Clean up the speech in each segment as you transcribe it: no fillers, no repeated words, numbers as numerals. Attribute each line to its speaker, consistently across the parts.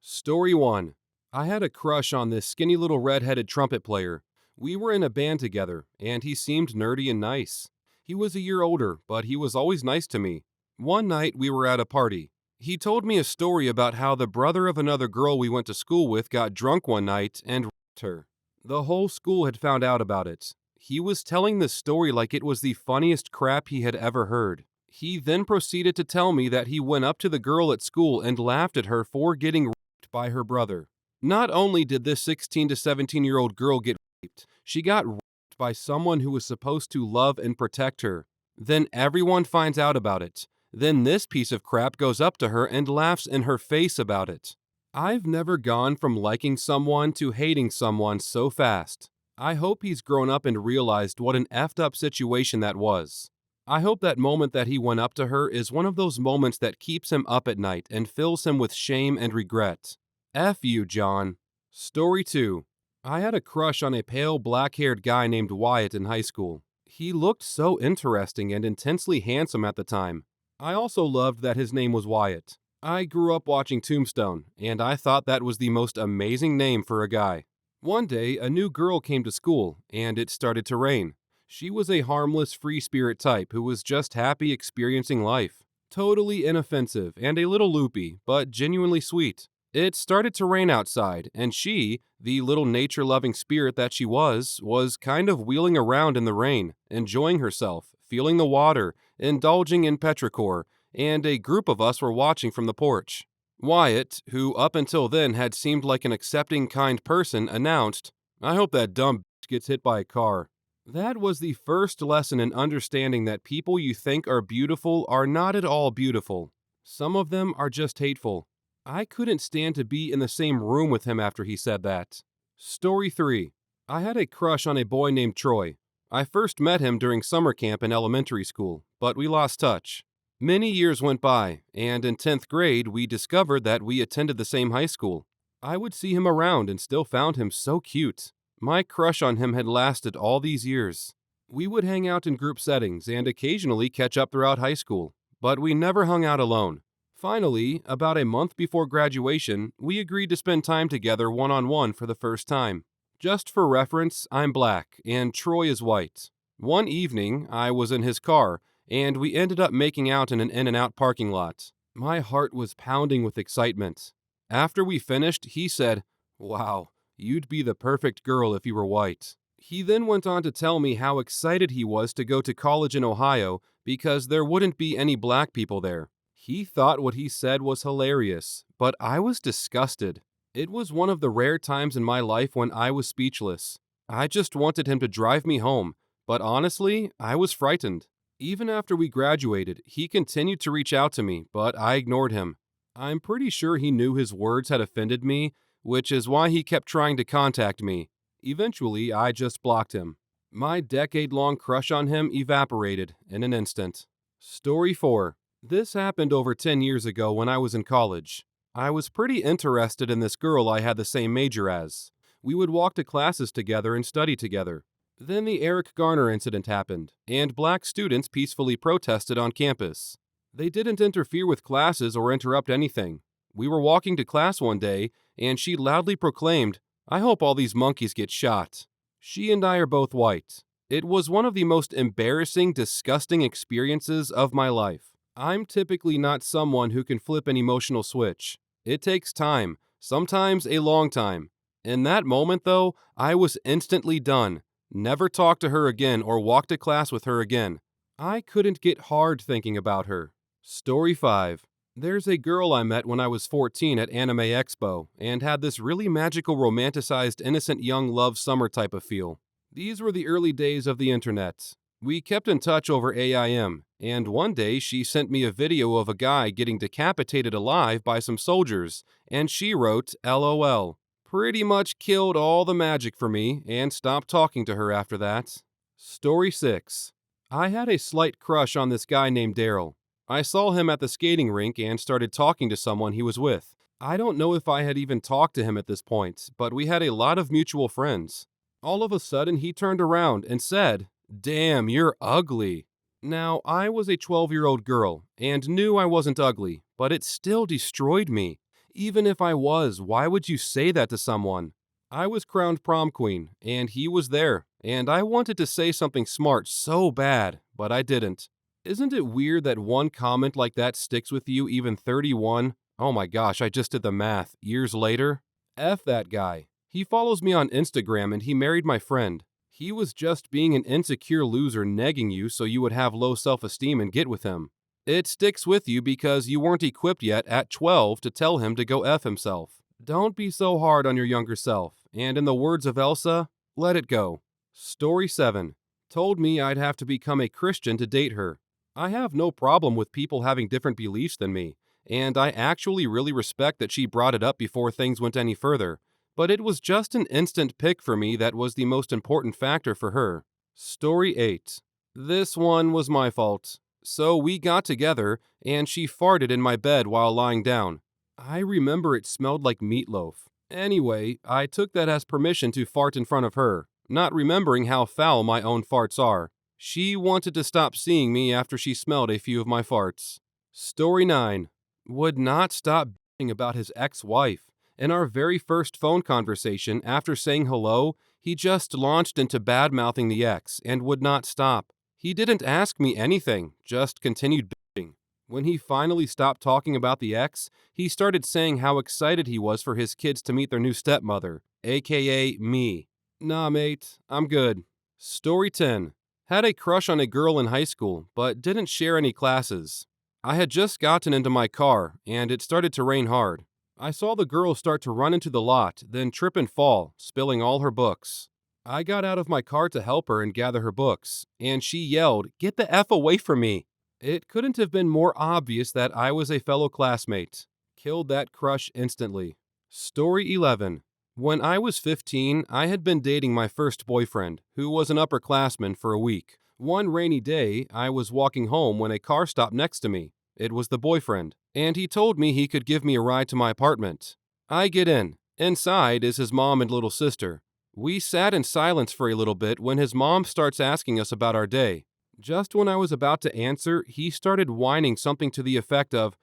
Speaker 1: Story 1. I had a crush on this skinny little red-headed trumpet player. We were in a band together, and he seemed nerdy and nice. He was a year older, but he was always nice to me. One night we were at a party. He told me a story about how the brother of another girl we went to school with got drunk one night and raped her. The whole school had found out about it. He was telling this story like it was the funniest crap he had ever heard. He then proceeded to tell me that he went up to the girl at school and laughed at her for getting by her brother. Not only did this 16 to 17-year-old girl get raped, she got raped by someone who was supposed to love and protect her. Then everyone finds out about it. Then this piece of crap goes up to her and laughs in her face about it. I've never gone from liking someone to hating someone so fast. I hope he's grown up and realized what an effed up situation that was. I hope that moment that he went up to her is one of those moments that keeps him up at night and fills him with shame and regret. F you, John. Story 2. I had a crush on a pale black-haired guy named Wyatt in high school. He looked so interesting and intensely handsome at the time. I also loved that his name was Wyatt. I grew up watching Tombstone, and I thought that was the most amazing name for a guy. One day, a new girl came to school, and it started to rain. She was a harmless, free-spirit type who was just happy experiencing life. Totally inoffensive and a little loopy, but genuinely sweet. It started to rain outside, and she, the little nature-loving spirit that she was kind of wheeling around in the rain, enjoying herself, feeling the water, indulging in petrichor, and a group of us were watching from the porch. Wyatt, who up until then had seemed like an accepting, kind person, announced, "I hope that dumb bitch gets hit by a car." That was the first lesson in understanding that people you think are beautiful are not at all beautiful. Some of them are just hateful. I couldn't stand to be in the same room with him after he said that. Story 3. I had a crush on a boy named Troy. I first met him during summer camp in elementary school, but we lost touch. Many years went by, and in 10th grade we discovered that we attended the same high school. I would see him around and still found him so cute. My crush on him had lasted all these years. We would hang out in group settings and occasionally catch up throughout high school, but we never hung out alone. Finally, about a month before graduation, we agreed to spend time together one-on-one for the first time. Just for reference, I'm black, and Troy is white. One evening, I was in his car, and we ended up making out in an In-N-Out parking lot. My heart was pounding with excitement. After we finished, he said, "Wow, you'd be the perfect girl if you were white." He then went on to tell me how excited he was to go to college in Ohio because there wouldn't be any black people there. He thought what he said was hilarious, but I was disgusted. It was one of the rare times in my life when I was speechless. I just wanted him to drive me home, but honestly, I was frightened. Even after we graduated, he continued to reach out to me, but I ignored him. I'm pretty sure he knew his words had offended me, which is why he kept trying to contact me. Eventually, I just blocked him. My decade-long crush on him evaporated in an instant. Story 4. This happened over 10 years ago when I was in college. I was pretty interested in this girl I had the same major as. We would walk to classes together and study together. Then the Eric Garner incident happened, and black students peacefully protested on campus. They didn't interfere with classes or interrupt anything. We were walking to class one day, and she loudly proclaimed, "I hope all these monkeys get shot." She and I are both white. It was one of the most embarrassing, disgusting experiences of my life. I'm typically not someone who can flip an emotional switch. It takes time, sometimes a long time. In that moment, though, I was instantly done. Never talked to her again or walked to class with her again. I couldn't get hard thinking about her. Story 5. There's a girl I met when I was 14 at Anime Expo and had this really magical romanticized innocent young love summer type of feel. These were the early days of the internet. We kept in touch over AIM, and one day she sent me a video of a guy getting decapitated alive by some soldiers, and she wrote, "LOL." Pretty much killed all the magic for me and stopped talking to her after that. Story 6. I had a slight crush on this guy named Daryl. I saw him at the skating rink and started talking to someone he was with. I don't know if I had even talked to him at this point, but we had a lot of mutual friends. All of a sudden, he turned around and said, "Damn, you're ugly." Now, I was a 12-year-old girl and knew I wasn't ugly, but it still destroyed me. Even if I was, why would you say that to someone? I was crowned prom queen, and he was there, and I wanted to say something smart so bad, but I didn't. Isn't it weird that one comment like that sticks with you even 31? Oh my gosh, I just did the math. Years later? F that guy. He follows me on Instagram and he married my friend. He was just being an insecure loser negging you so you would have low self-esteem and get with him. It sticks with you because you weren't equipped yet at 12 to tell him to go F himself. Don't be so hard on your younger self, and in the words of Elsa, let it go. Story 7. Told me I'd have to become a Christian to date her. I have no problem with people having different beliefs than me, and I actually really respect that she brought it up before things went any further, but it was just an instant pick for me that was the most important factor for her. Story 8. This one was my fault. So we got together, and she farted in my bed while lying down. I remember it smelled like meatloaf. Anyway, I took that as permission to fart in front of her, not remembering how foul my own farts are. She wanted to stop seeing me after she smelled a few of my farts. Story 9. Would not stop bitching about his ex-wife. In our very first phone conversation, after saying hello, he just launched into bad-mouthing the ex and would not stop. He didn't ask me anything, just continued bitching. When he finally stopped talking about the ex, he started saying how excited he was for his kids to meet their new stepmother, aka me. Nah, mate, I'm good. Story 10. Had a crush on a girl in high school, but didn't share any classes. I had just gotten into my car, and it started to rain hard. I saw the girl start to run into the lot, then trip and fall, spilling all her books. I got out of my car to help her and gather her books, and she yelled, "Get the F away from me!" It couldn't have been more obvious that I was a fellow classmate. Killed that crush instantly. Story 11. When I was 15, I had been dating my first boyfriend, who was an upperclassman, for a week. One rainy day, I was walking home when a car stopped next to me. It was the boyfriend, and he told me he could give me a ride to my apartment. I get in. Inside is his mom and little sister. We sat in silence for a little bit when his mom starts asking us about our day. Just when I was about to answer, he started whining something to the effect of,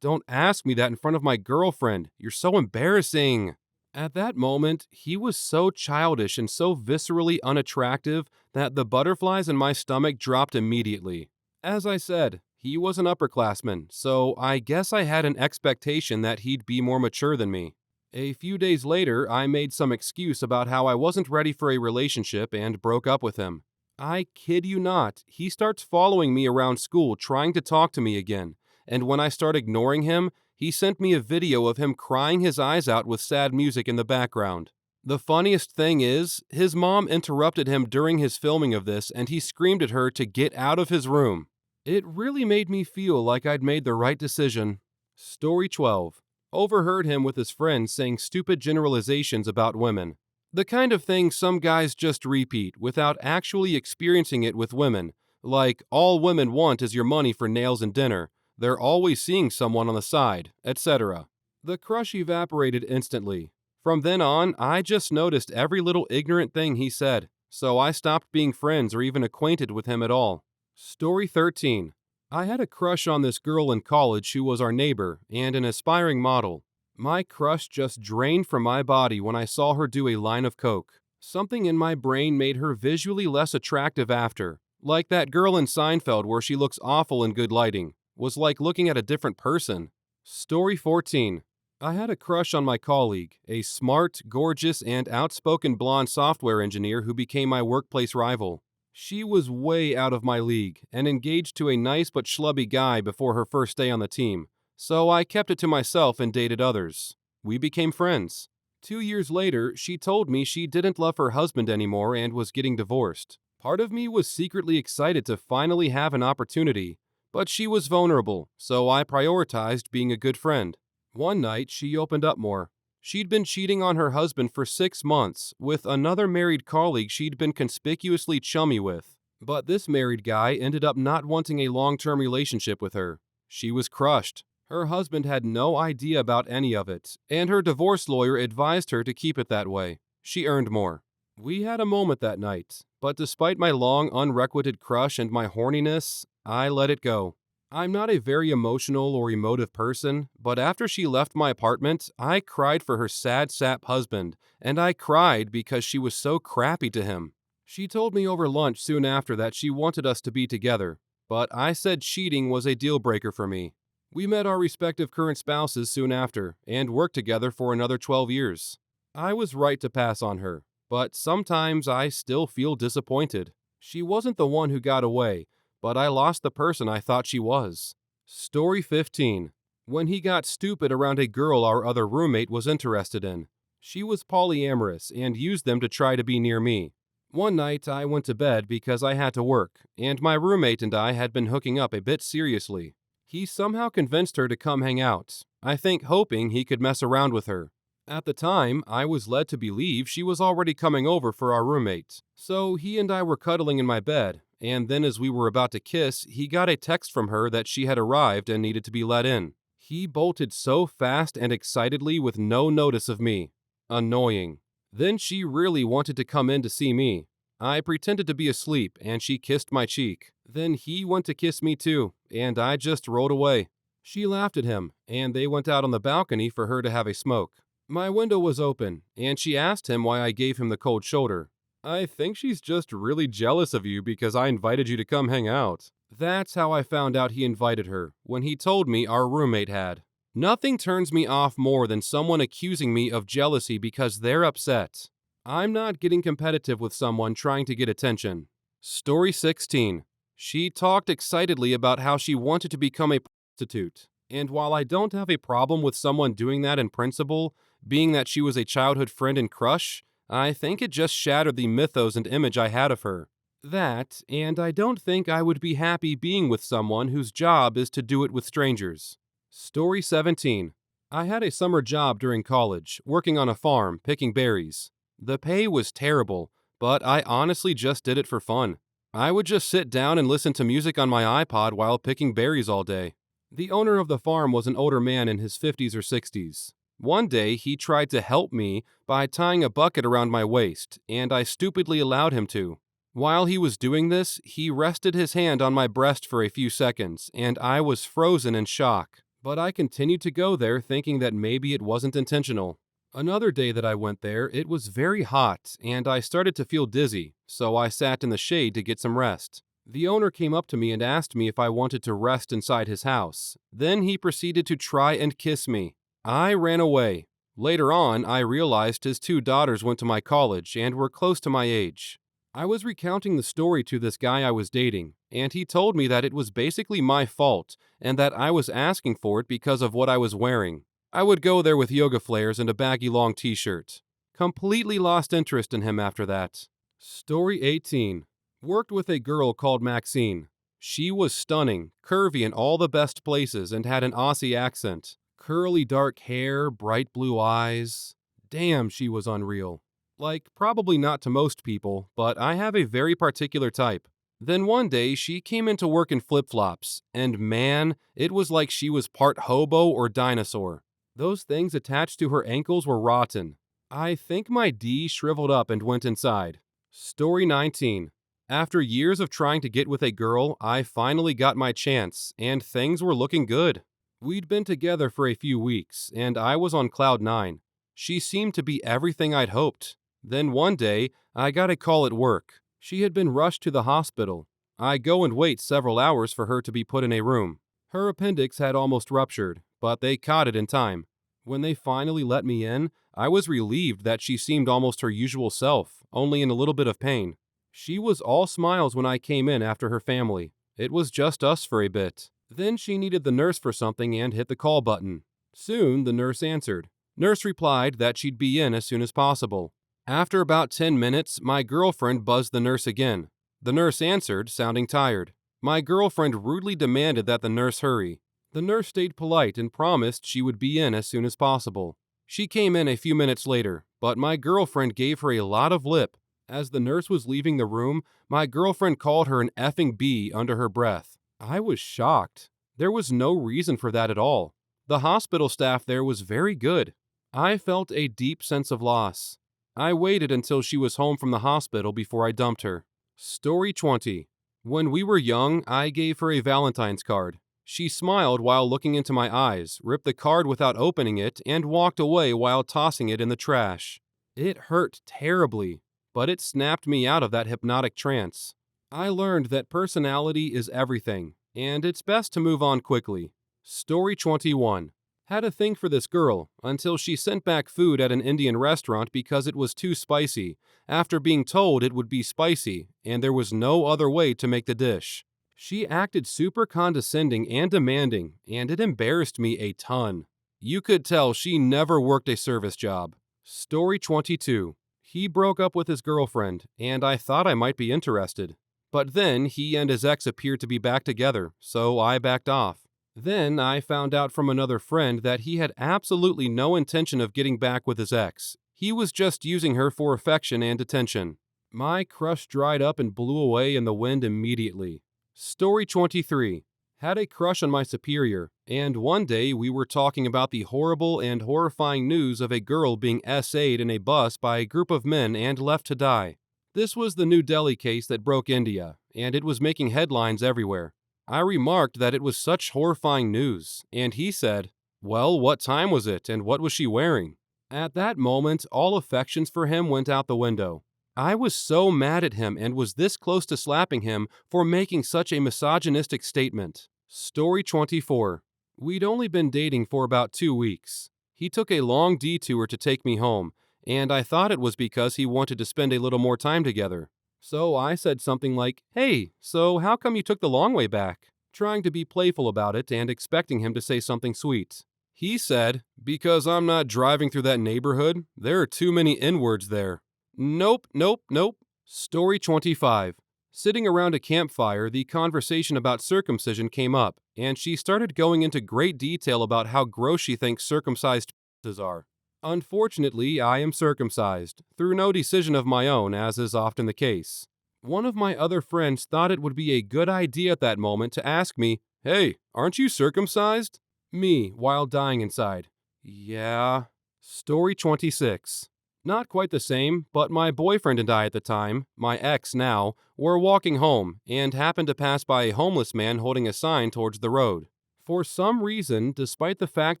Speaker 1: don't ask me that in front of my girlfriend. You're so embarrassing." At that moment, he was so childish and so viscerally unattractive that the butterflies in my stomach dropped immediately. As I said, he was an upperclassman, so I guess I had an expectation that he'd be more mature than me. A few days later, I made some excuse about how I wasn't ready for a relationship and broke up with him. I kid you not, he starts following me around school trying to talk to me again, and when I start ignoring him, he sent me a video of him crying his eyes out with sad music in the background. The funniest thing is, his mom interrupted him during his filming of this and he screamed at her to get out of his room. It really made me feel like I'd made the right decision. Story 12. Overheard him with his friends saying stupid generalizations about women. The kind of thing some guys just repeat without actually experiencing it with women, like all women want is your money for nails and dinner, they're always seeing someone on the side, etc. The crush evaporated instantly. From then on, I just noticed every little ignorant thing he said, so I stopped being friends or even acquainted with him at all. Story 13. I had a crush on this girl in college who was our neighbor and an aspiring model. My crush just drained from my body when I saw her do a line of coke. Something in my brain made her visually less attractive after. Like that girl in Seinfeld where she looks awful in good lighting. Was like looking at a different person. Story 14. I had a crush on my colleague, a smart, gorgeous, and outspoken blonde software engineer who became my workplace rival. She was way out of my league and engaged to a nice but schlubby guy before her first day on the team, so I kept it to myself and dated others. We became friends. 2 years later, she told me she didn't love her husband anymore and was getting divorced. Part of me was secretly excited to finally have an opportunity, but she was vulnerable, so I prioritized being a good friend. One night, she opened up more. She'd been cheating on her husband for 6 months with another married colleague she'd been conspicuously chummy with. But this married guy ended up not wanting a long-term relationship with her. She was crushed. Her husband had no idea about any of it, and her divorce lawyer advised her to keep it that way. She earned more. We had a moment that night, but despite my long, unrequited crush and my horniness, I let it go. I'm not a very emotional or emotive person, but after she left my apartment, I cried for her sad sap husband, and I cried because she was so crappy to him. She told me over lunch soon after that she wanted us to be together, but I said cheating was a deal breaker for me. We met our respective current spouses soon after and worked together for another 12 years. I was right to pass on her, but sometimes I still feel disappointed. She wasn't the one who got away, but I lost the person I thought she was. Story 15. When he got stupid around a girl our other roommate was interested in. She was polyamorous and used them to try to be near me. One night I went to bed because I had to work, and my roommate and I had been hooking up a bit seriously. He somehow convinced her to come hang out, I think hoping he could mess around with her. At the time, I was led to believe she was already coming over for our roommate, so he and I were cuddling in my bed, and then as we were about to kiss, he got a text from her that she had arrived and needed to be let in. He bolted so fast and excitedly with no notice of me. Annoying. Then she really wanted to come in to see me. I pretended to be asleep, and she kissed my cheek. Then he went to kiss me too, and I just rolled away. She laughed at him, and they went out on the balcony for her to have a smoke. My window was open, and she asked him why I gave him the cold shoulder. I think she's just really jealous of you because I invited you to come hang out. That's how I found out he invited her, when he told me our roommate had. Nothing turns me off more than someone accusing me of jealousy because they're upset. I'm not getting competitive with someone trying to get attention. Story 16. She talked excitedly about how she wanted to become a prostitute. And while I don't have a problem with someone doing that in principle, being that she was a childhood friend and crush, I think it just shattered the mythos and image I had of her. That, and I don't think I would be happy being with someone whose job is to do it with strangers. Story 17. I had a summer job during college, working on a farm, picking berries. The pay was terrible, but I honestly just did it for fun. I would just sit down and listen to music on my iPod while picking berries all day. The owner of the farm was an older man in his 50s or 60s. One day, he tried to help me by tying a bucket around my waist, and I stupidly allowed him to. While he was doing this, he rested his hand on my breast for a few seconds, and I was frozen in shock. But I continued to go there thinking that maybe it wasn't intentional. Another day that I went there, it was very hot, and I started to feel dizzy, so I sat in the shade to get some rest. The owner came up to me and asked me if I wanted to rest inside his house. Then he proceeded to try and kiss me. I ran away. Later on, I realized his two daughters went to my college and were close to my age. I was recounting the story to this guy I was dating, and he told me that it was basically my fault and that I was asking for it because of what I was wearing. I would go there with yoga flares and a baggy long t-shirt. Completely lost interest in him after that. Story 18. Worked with a girl called Maxine. She was stunning, curvy in all the best places, and had an Aussie accent. Curly dark hair, bright blue eyes. Damn, she was unreal. Like, probably not to most people, but I have a very particular type. Then one day, she came into work in flip-flops, and man, it was like she was part hobo or dinosaur. Those things attached to her ankles were rotten. I think my D shriveled up and went inside. Story 19. After years of trying to get with a girl, I finally got my chance, and things were looking good. We'd been together for a few weeks, and I was on cloud 9. She seemed to be everything I'd hoped. Then one day, I got a call at work. She had been rushed to the hospital. I go and wait several hours for her to be put in a room. Her appendix had almost ruptured, but they caught it in time. When they finally let me in, I was relieved that she seemed almost her usual self, only in a little bit of pain. She was all smiles when I came in after her family. It was just us for a bit. Then she needed the nurse for something and hit the call button. Soon, the nurse answered. Nurse replied that she'd be in as soon as possible. After about 10 minutes, my girlfriend buzzed the nurse again. The nurse answered, sounding tired. My girlfriend rudely demanded that the nurse hurry. The nurse stayed polite and promised she would be in as soon as possible. She came in a few minutes later, but my girlfriend gave her a lot of lip. As the nurse was leaving the room, my girlfriend called her an effing B under her breath. I was shocked. There was no reason for that at all. The hospital staff there was very good. I felt a deep sense of loss. I waited until she was home from the hospital before I dumped her. Story 20. When we were young, I gave her a Valentine's card. She smiled while looking into my eyes, ripped the card without opening it, and walked away while tossing it in the trash. It hurt terribly, but it snapped me out of that hypnotic trance. I learned that personality is everything, and it's best to move on quickly. Story 21. Had a thing for this girl until she sent back food at an Indian restaurant because it was too spicy, after being told it would be spicy and there was no other way to make the dish. She acted super condescending and demanding, and it embarrassed me a ton. You could tell she never worked a service job. Story 22. He broke up with his girlfriend, and I thought I might be interested. But then he and his ex appeared to be back together, so I backed off. Then I found out from another friend that he had absolutely no intention of getting back with his ex. He was just using her for affection and attention. My crush dried up and blew away in the wind immediately. Story 23. Had a crush on my superior, and one day we were talking about the horrible and horrifying news of a girl being SA'd in a bus by a group of men and left to die. This was the New Delhi case that broke India, and it was making headlines everywhere. I remarked that it was such horrifying news, and he said, "Well, what time was it, and what was she wearing?" At that moment, all affections for him went out the window. I was so mad at him and was this close to slapping him for making such a misogynistic statement. Story 24. We'd only been dating for about 2 weeks. He took a long detour to take me home, and I thought it was because he wanted to spend a little more time together. So I said something like, "Hey, so how come you took the long way back?" Trying to be playful about it and expecting him to say something sweet. He said, "Because I'm not driving through that neighborhood. There are too many N-words there." Nope, nope, nope. Story 25. Sitting around a campfire, the conversation about circumcision came up, and she started going into great detail about how gross she thinks circumcised penises are. Unfortunately, I am circumcised, through no decision of my own, as is often the case. One of my other friends thought it would be a good idea at that moment to ask me, "Hey, aren't you circumcised?" Me, while dying inside. Yeah. Story 26. Not quite the same, but my boyfriend and I at the time, my ex now, were walking home and happened to pass by a homeless man holding a sign towards the road. For some reason, despite the fact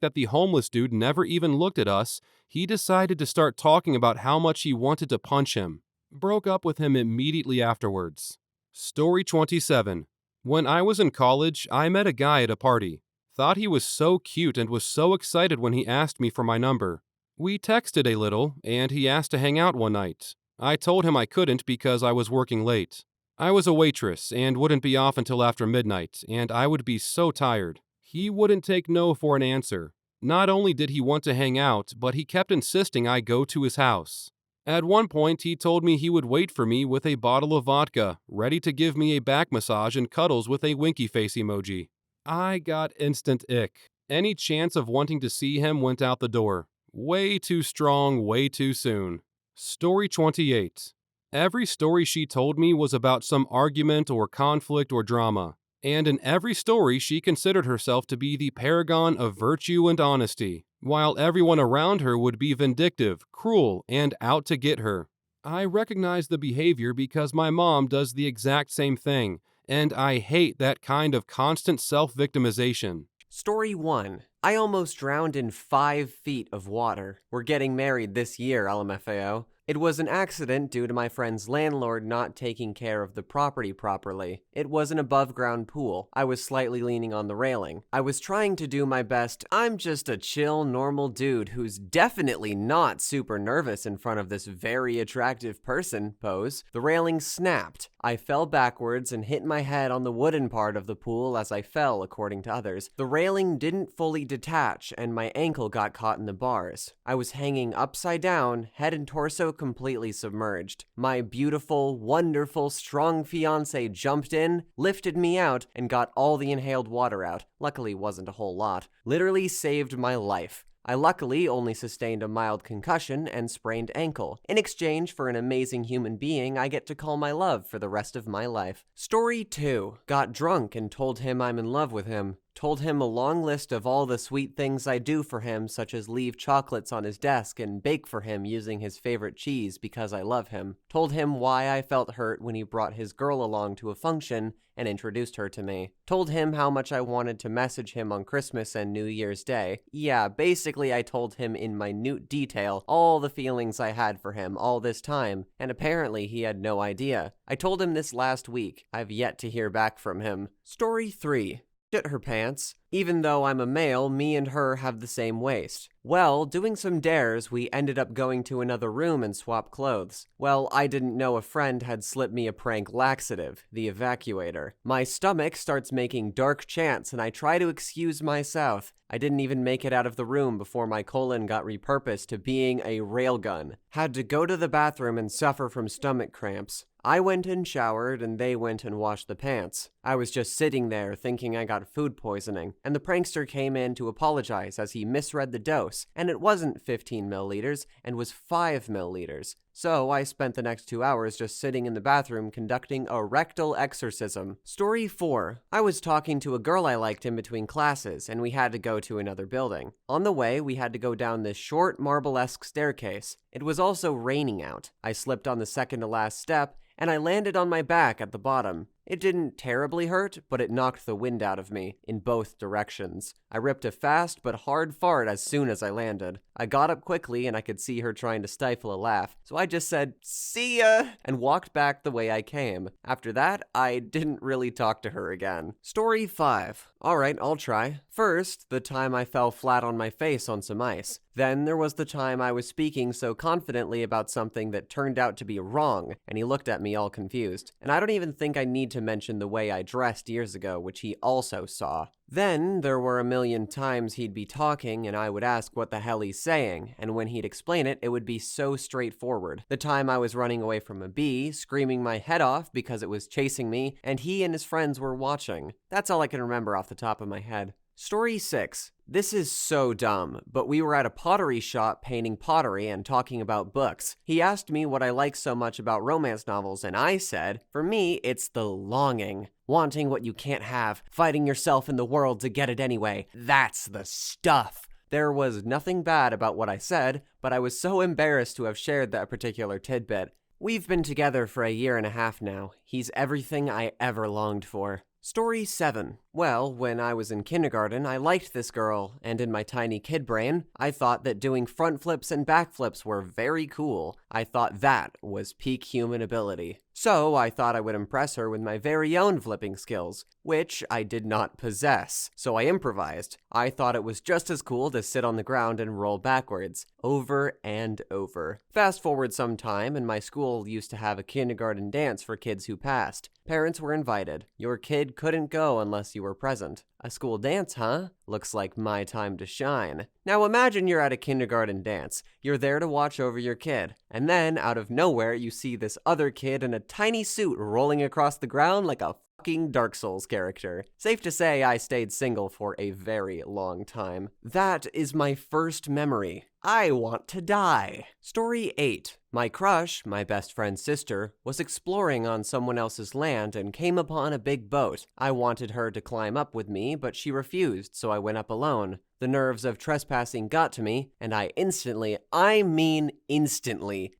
Speaker 1: that the homeless dude never even looked at us, he decided to start talking about how much he wanted to punch him. Broke up with him immediately afterwards. Story 27. When I was in college, I met a guy at a party. Thought he was so cute and was so excited when he asked me for my number. We texted a little, and he asked to hang out one night. I told him I couldn't because I was working late. I was a waitress and wouldn't be off until after midnight, and I would be so tired. He wouldn't take no for an answer. Not only did he want to hang out, but he kept insisting I go to his house. At one point, he told me he would wait for me with a bottle of vodka, ready to give me a back massage and cuddles with a winky face emoji. I got instant ick. Any chance of wanting to see him went out the door. Way too strong, way too soon. Story 28. Every story she told me was about some argument or conflict or drama. And in every story, she considered herself to be the paragon of virtue and honesty, while everyone around her would be vindictive, cruel, and out to get her. I recognize the behavior because my mom does the exact same thing, and I hate that kind of constant self-victimization.
Speaker 2: Story 1. I almost drowned in 5 feet of water. We're getting married this year, LMFAO. It was an accident due to my friend's landlord not taking care of the property properly. It was an above-ground pool. I was slightly leaning on the railing. I was trying to do my best. I'm just a chill, normal dude who's definitely not super nervous in front of this very attractive person pose. The railing snapped. I fell backwards and hit my head on the wooden part of the pool as I fell, according to others. The railing didn't fully detach, and my ankle got caught in the bars. I was hanging upside down, head and torso completely submerged. My beautiful, wonderful, strong fiancé jumped in, lifted me out, and got all the inhaled water out. Luckily, wasn't a whole lot. Literally saved my life. I luckily only sustained a mild concussion and sprained ankle. In exchange for an amazing human being, I get to call my love for the rest of my life. Story 2. Got drunk and told him I'm in love with him. Told him a long list of all the sweet things I do for him, such as leave chocolates on his desk and bake for him using his favorite cheese because I love him. Told him why I felt hurt when he brought his girl along to a function and introduced her to me. Told him how much I wanted to message him on Christmas and New Year's Day. Yeah, basically I told him in minute detail all the feelings I had for him all this time, and apparently he had no idea. I told him this last week. I've yet to hear back from him. Story 3. Shit her pants. Even though I'm a male, me and her have the same waist. Well, doing some dares, we ended up going to another room and swap clothes. Well, I didn't know a friend had slipped me a prank laxative, the evacuator. My stomach starts making dark chants and I try to excuse myself. I didn't even make it out of the room before my colon got repurposed to being a railgun. Had to go to the bathroom and suffer from stomach cramps. I went and showered and they went and washed the pants. I was just sitting there thinking I got food poisoning, and the prankster came in to apologize as he misread the dose, and it wasn't 15 milliliters and was 5 milliliters. So I spent the next 2 hours just sitting in the bathroom conducting a rectal exorcism. Story 4. I was talking to a girl I liked in between classes, and we had to go to another building. On the way, we had to go down this short marble-esque staircase. It was also raining out. I slipped on the second to last step, and I landed on my back at the bottom. It didn't terribly hurt, but it knocked the wind out of me, in both directions. I ripped a fast but hard fart as soon as I landed. I got up quickly and I could see her trying to stifle a laugh, so I just said, "See ya," and walked back the way I came. After that, I didn't really talk to her again. Story 5. Alright, I'll try. First, the time I fell flat on my face on some ice. Then there was the time I was speaking so confidently about something that turned out to be wrong, and he looked at me all confused. And I don't even think I need to mention the way I dressed years ago, which he also saw. Then there were a million times he'd be talking and I would ask what the hell he's saying, and when he'd explain it, it would be so straightforward. The time I was running away from a bee, screaming my head off because it was chasing me, and he and his friends were watching. That's all I can remember off the top of my head. Story 6. This is so dumb, but we were at a pottery shop painting pottery and talking about books. He asked me what I like so much about romance novels, and I said, for me, it's the longing. Wanting what you can't have, fighting yourself in the world to get it anyway. That's the stuff. There was nothing bad about what I said, but I was so embarrassed to have shared that particular tidbit. We've been together for 1.5 years now. He's everything I ever longed for. Story 7. Well, when I was in kindergarten, I liked this girl, and in my tiny kid brain, I thought that doing front flips and back flips were very cool. I thought that was peak human ability. So I thought I would impress her with my very own flipping skills, which I did not possess. So I improvised. I thought it was just as cool to sit on the ground and roll backwards, over and over. Fast forward some time, and my school used to have a kindergarten dance for kids who passed. Parents were invited. Your kid couldn't go unless you were present. A school dance, huh? Looks like my time to shine. Now imagine you're at a kindergarten dance. You're there to watch over your kid. And then, out of nowhere, you see this other kid in a tiny suit rolling across the ground like a fucking Dark Souls character. Safe to say I stayed single for a very long time. That is my first memory. I want to die. Story 8. My crush, my best friend's sister, was exploring on someone else's land and came upon a big boat. I wanted her to climb up with me, but she refused, so I went up alone. The nerves of trespassing got to me, and I instantly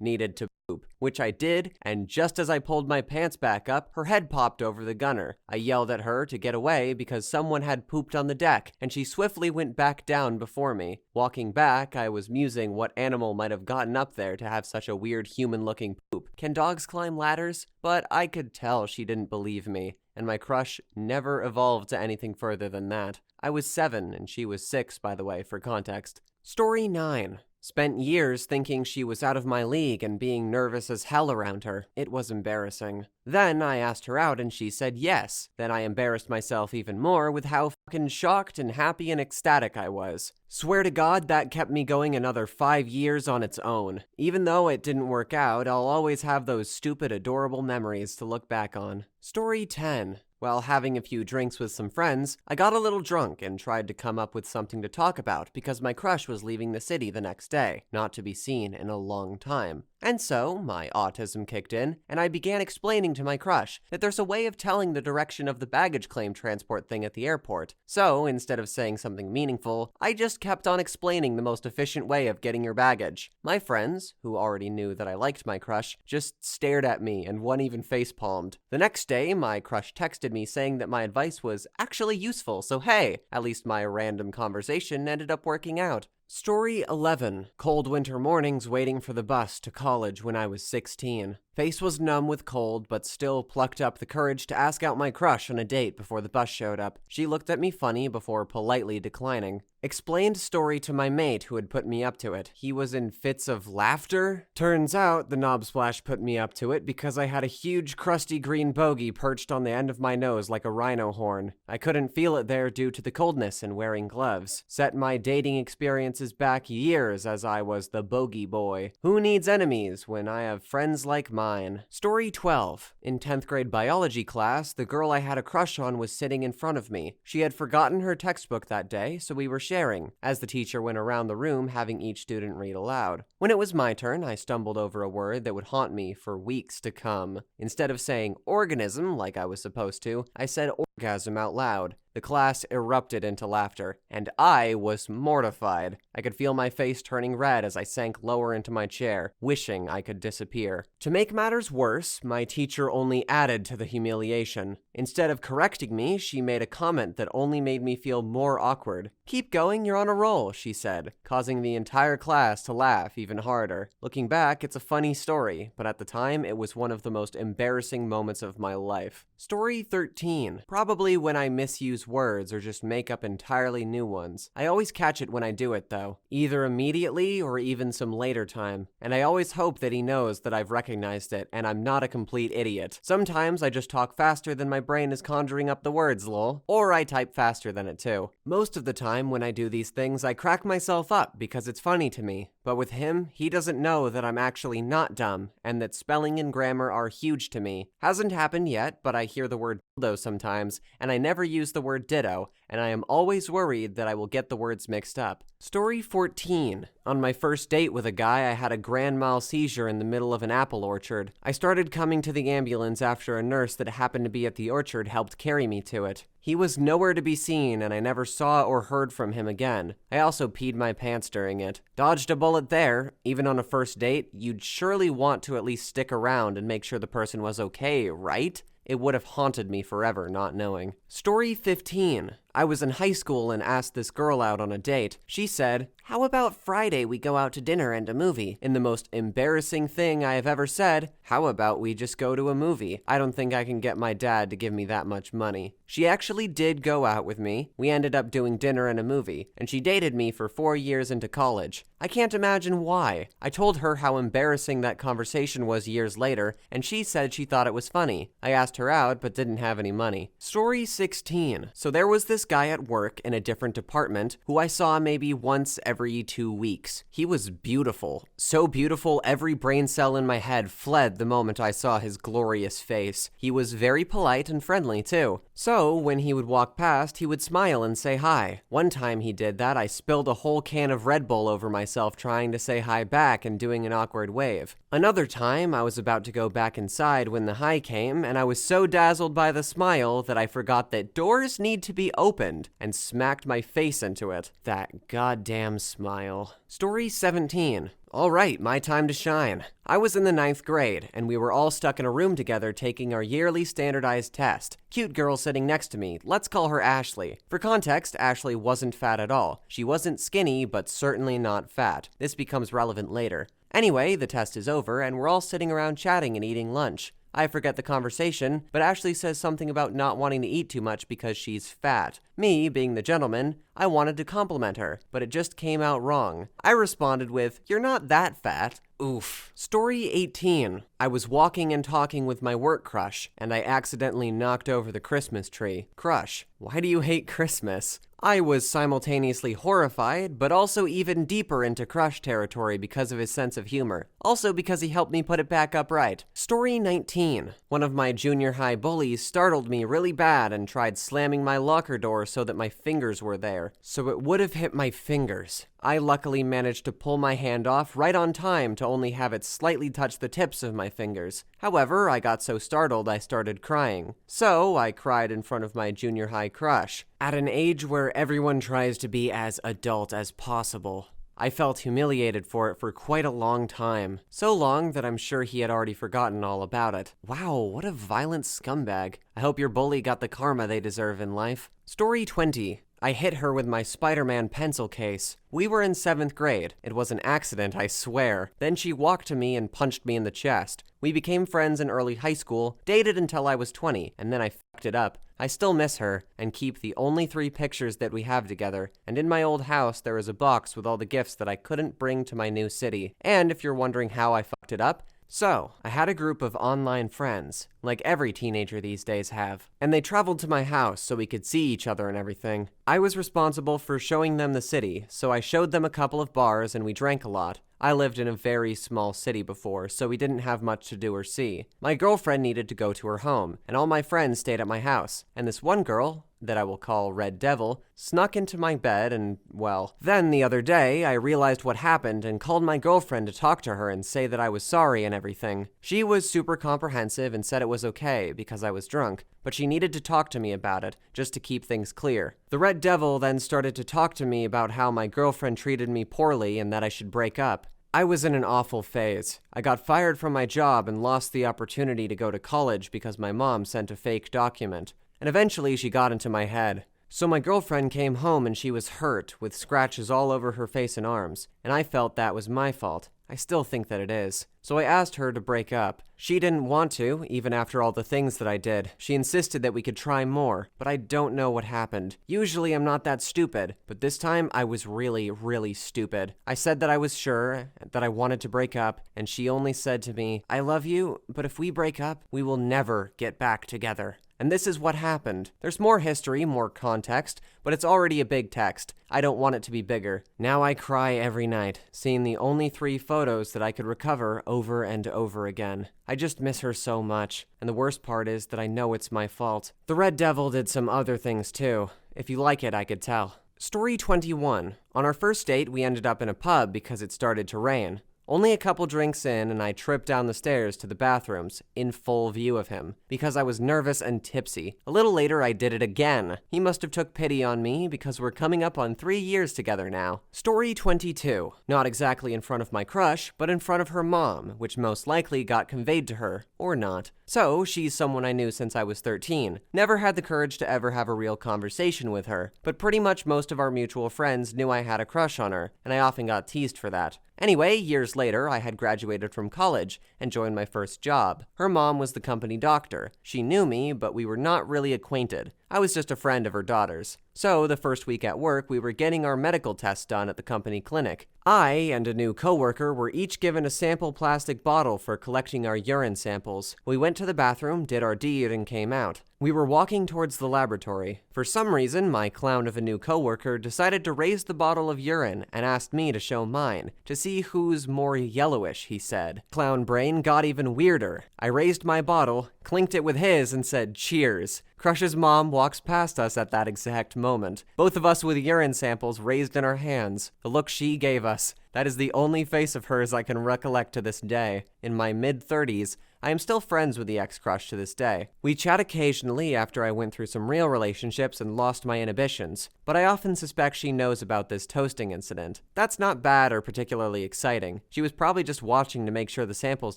Speaker 2: needed to poop, which I did, and just as I pulled my pants back up, her head popped over the gunner. I yelled at her to get away because someone had pooped on the deck, and she swiftly went back down before me. Walking back, I was musing what animal might have gotten up there to have such a weird human-looking poop. Can dogs climb ladders? But I could tell she didn't believe me, and my crush never evolved to anything further than that. I was 7, and she was 6, by the way, for context. Story 9. Spent years thinking she was out of my league and being nervous as hell around her. It was embarrassing. Then I asked her out and she said yes. Then I embarrassed myself even more with how fucking shocked and happy and ecstatic I was. Swear to God, that kept me going another 5 years on its own. Even though it didn't work out, I'll always have those stupid, adorable memories to look back on. Story 10. While having a few drinks with some friends, I got a little drunk and tried to come up with something to talk about because my crush was leaving the city the next day, not to be seen in a long time. And so, my autism kicked in, and I began explaining to my crush that there's a way of telling the direction of the baggage claim transport thing at the airport. So, instead of saying something meaningful, I just kept on explaining the most efficient way of getting your baggage. My friends, who already knew that I liked my crush, just stared at me and one even facepalmed. The next day, my crush texted me saying that my advice was actually useful, so hey, at least my random conversation ended up working out. Story 11. Cold winter mornings waiting for the bus to college when I was 16. Face was numb with cold, but still plucked up the courage to ask out my crush on a date before the bus showed up. She looked at me funny before politely declining. Explained story to my mate who had put me up to it. He was in fits of laughter. Turns out the knob splash put me up to it because I had a huge crusty green bogey perched on the end of my nose like a rhino horn. I couldn't feel it there due to the coldness and wearing gloves. Set my dating experiences back years as I was the bogey boy. Who needs enemies when I have friends like mine? Story 12. In 10th grade biology class, the girl I had a crush on was sitting in front of me. She had forgotten her textbook that day, so we were sharing, as the teacher went around the room having each student read aloud. When it was my turn, I stumbled over a word that would haunt me for weeks to come. Instead of saying organism like I was supposed to, I said orgasm out loud. The class erupted into laughter, and I was mortified. I could feel my face turning red as I sank lower into my chair, wishing I could disappear. To make matters worse, my teacher only added to the humiliation. Instead of correcting me, she made a comment that only made me feel more awkward. "Keep going, you're on a roll," she said, causing the entire class to laugh even harder. Looking back, it's a funny story, but at the time, it was one of the most embarrassing moments of my life. Story 13. Probably when I misuse words or just make up entirely new ones. I always catch it when I do it, though, either immediately or even some later time, and I always hope that he knows that I've recognized it and I'm not a complete idiot. Sometimes I just talk faster than my brain is conjuring up the words, lol, or I type faster than it too. Most of the time when I do these things, I crack myself up because it's funny to me, but with him, he doesn't know that I'm actually not dumb and that spelling and grammar are huge to me. Hasn't happened yet, but I hear the word dildo sometimes, and I never use the word ditto, and I am always worried that I will get the words mixed up. Story 14. On my first date with a guy, I had a grand mal seizure in the middle of an apple orchard. I started coming to the ambulance after a nurse that happened to be at the orchard helped carry me to it. He was nowhere to be seen, and I never saw or heard from him again. I also peed my pants during it. Dodged a bullet there. Even on a first date, you'd surely want to at least stick around and make sure the person was okay, right? It would have haunted me forever not knowing. Story 15. I was in high school and asked this girl out on a date. She said, "How about Friday we go out to dinner and a movie?" In the most embarrassing thing I have ever said, "How about we just go to a movie? I don't think I can get my dad to give me that much money." She actually did go out with me. We ended up doing dinner and a movie, and she dated me for 4 years into college. I can't imagine why. I told her how embarrassing that conversation was years later, and she said she thought it was funny. I asked her out, but didn't have any money. Story 16. So there was this guy at work in a different department who I saw maybe once every 2 weeks. He was beautiful. So beautiful, every brain cell in my head fled the moment I saw his glorious face. He was very polite and friendly too. So when he would walk past, he would smile and say hi. One time he did that, I spilled a whole can of Red Bull over myself trying to say hi back and doing an awkward wave. Another time, I was about to go back inside when the hi came, and I was so dazzled by the smile that I forgot that doors need to be opened and smacked my face into it. That goddamn smile. Story 17. All right, my time to shine. I was in the 9th grade, and we were all stuck in a room together taking our yearly standardized test. Cute girl sitting next to me. Let's call her Ashley. For context, Ashley wasn't fat at all. She wasn't skinny, but certainly not fat. This becomes relevant later. Anyway, the test is over, and we're all sitting around chatting and eating lunch. I forget the conversation, but Ashley says something about not wanting to eat too much because she's fat. Me, being the gentleman, I wanted to compliment her, but it just came out wrong. I responded with, "You're not that fat." Oof. Story 18. I was walking and talking with my work crush, and I accidentally knocked over the Christmas tree. Crush, why do you hate Christmas? I was simultaneously horrified, but also even deeper into crush territory because of his sense of humor. Also because he helped me put it back upright. Story 19. One of my junior high bullies startled me really bad and tried slamming my locker door so that my fingers were there. together, so it would have hit my fingers. I luckily managed to pull my hand off right on time to only have it slightly touch the tips of my fingers. However, I got so startled I started crying. So, I cried in front of my junior high crush, at an age where everyone tries to be as adult as possible. I felt humiliated for it for quite a long time. So long that I'm sure he had already forgotten all about it. Wow, what a violent scumbag. I hope your bully got the karma they deserve in life. Story 20. I hit her with my Spider-Man pencil case. We were in 7th grade. It was an accident, I swear. Then she walked to me and punched me in the chest. We became friends in early high school, dated until I was 20, and then I fucked it up. I still miss her, and keep the only 3 pictures that we have together, and in my old house there is a box with all the gifts that I couldn't bring to my new city. And if you're wondering how I fucked it up, so, I had a group of online friends, like every teenager these days have, and they traveled to my house so we could see each other and everything. I was responsible for showing them the city, so I showed them a couple of bars and we drank a lot. I lived in a very small city before, so we didn't have much to do or see. My girlfriend needed to go to her home, and all my friends stayed at my house, and this one girl, that I will call Red Devil, snuck into my bed and, well. Then the other day, I realized what happened and called my girlfriend to talk to her and say that I was sorry and everything. She was super comprehensive and said it was okay because I was drunk, but she needed to talk to me about it, just to keep things clear. The Red Devil then started to talk to me about how my girlfriend treated me poorly and that I should break up. I was in an awful phase. I got fired from my job and lost the opportunity to go to college because my mom sent a fake document. And eventually she got into my head. So my girlfriend came home and she was hurt, with scratches all over her face and arms, and I felt that was my fault. I still think that it is. So I asked her to break up. She didn't want to, even after all the things that I did. She insisted that we could try more, but I don't know what happened. Usually I'm not that stupid, but this time I was really, really stupid. I said that I was sure, that I wanted to break up, and she only said to me, "I love you, but if we break up, we will never get back together." And this is what happened. There's more history, more context, but it's already a big text. I don't want it to be bigger. Now I cry every night, seeing the only 3 photos that I could recover over and over again. I just miss her so much, and the worst part is that I know it's my fault. The Red Devil did some other things too. If you like it, I could tell. Story 21. On our first date, we ended up in a pub because it started to rain. Only a couple drinks in, and I tripped down the stairs to the bathrooms, in full view of him, because I was nervous and tipsy. A little later, I did it again. He must have took pity on me, because we're coming up on 3 years together now. Story 22. Not exactly in front of my crush, but in front of her mom, which most likely got conveyed to her, or not. So, she's someone I knew since I was 13. Never had the courage to ever have a real conversation with her, but pretty much most of our mutual friends knew I had a crush on her, and I often got teased for that. Anyway, years later, I had graduated from college and joined my first job. Her mom was the company doctor. She knew me, but we were not really acquainted. I was just a friend of her daughter's. So, the first week at work, we were getting our medical tests done at the company clinic. I and a new coworker were each given a sample plastic bottle for collecting our urine samples. We went to the bathroom, did our deed, and came out. We were walking towards the laboratory. For some reason, my clown of a new coworker decided to raise the bottle of urine and asked me to show mine, to see who's more yellowish, he said. Clown brain got even weirder. I raised my bottle, clinked it with his, and said, "Cheers." Crush's mom walks past us at that exact moment, both of us with urine samples raised in our hands. The look she gave us. That is the only face of hers I can recollect to this day. In my mid-30s, I am still friends with the ex-crush to this day. We chat occasionally after I went through some real relationships and lost my inhibitions, but I often suspect she knows about this toasting incident. That's not bad or particularly exciting. She was probably just watching to make sure the samples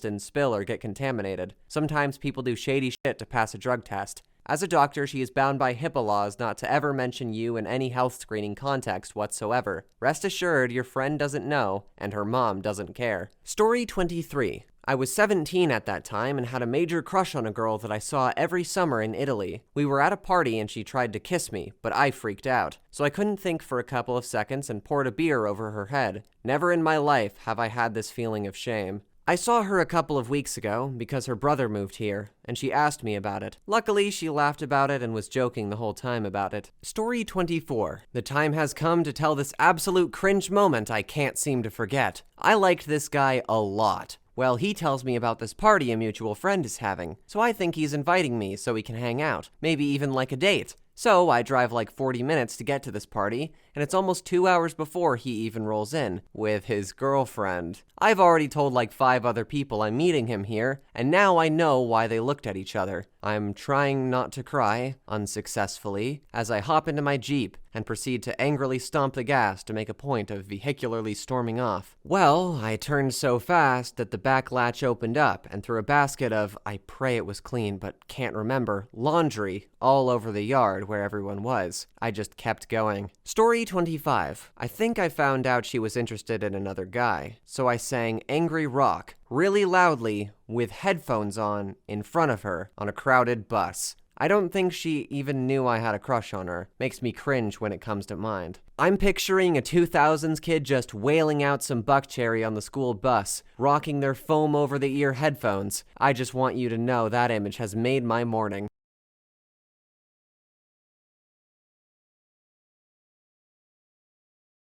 Speaker 2: didn't spill or get contaminated. Sometimes people do shady shit to pass a drug test. As a doctor, she is bound by HIPAA laws not to ever mention you in any health screening context whatsoever. Rest assured, your friend doesn't know, and her mom doesn't care. Story 23. I was 17 at that time and had a major crush on a girl that I saw every summer in Italy. We were at a party and she tried to kiss me, but I freaked out. So I couldn't think for a couple of seconds and poured a beer over her head. Never in my life have I had this feeling of shame. I saw her a couple of weeks ago because her brother moved here, and she asked me about it. Luckily, she laughed about it and was joking the whole time about it. Story 24. The time has come to tell this absolute cringe moment I can't seem to forget. I liked this guy a lot. Well, he tells me about this party a mutual friend is having, so I think he's inviting me so we can hang out, maybe even like a date. So I drive like 40 minutes to get to this party, and it's almost 2 hours before he even rolls in, with his girlfriend. I've already told like 5 other people I'm meeting him here, and now I know why they looked at each other. I'm trying not to cry, unsuccessfully, as I hop into my Jeep and proceed to angrily stomp the gas to make a point of vehicularly storming off. Well, I turned so fast that the back latch opened up, and threw a basket of, I pray it was clean but can't remember, laundry all over the yard where everyone was. I just kept going. Story 25. I think I found out she was interested in another guy, so I sang Angry Rock really loudly with headphones on in front of her on a crowded bus. I don't think she even knew I had a crush on her. Makes me cringe when it comes to mind. I'm picturing a 2000s kid just wailing out some buckcherry on the school bus, rocking their foam over the ear headphones. I just want you to know that image has made my morning.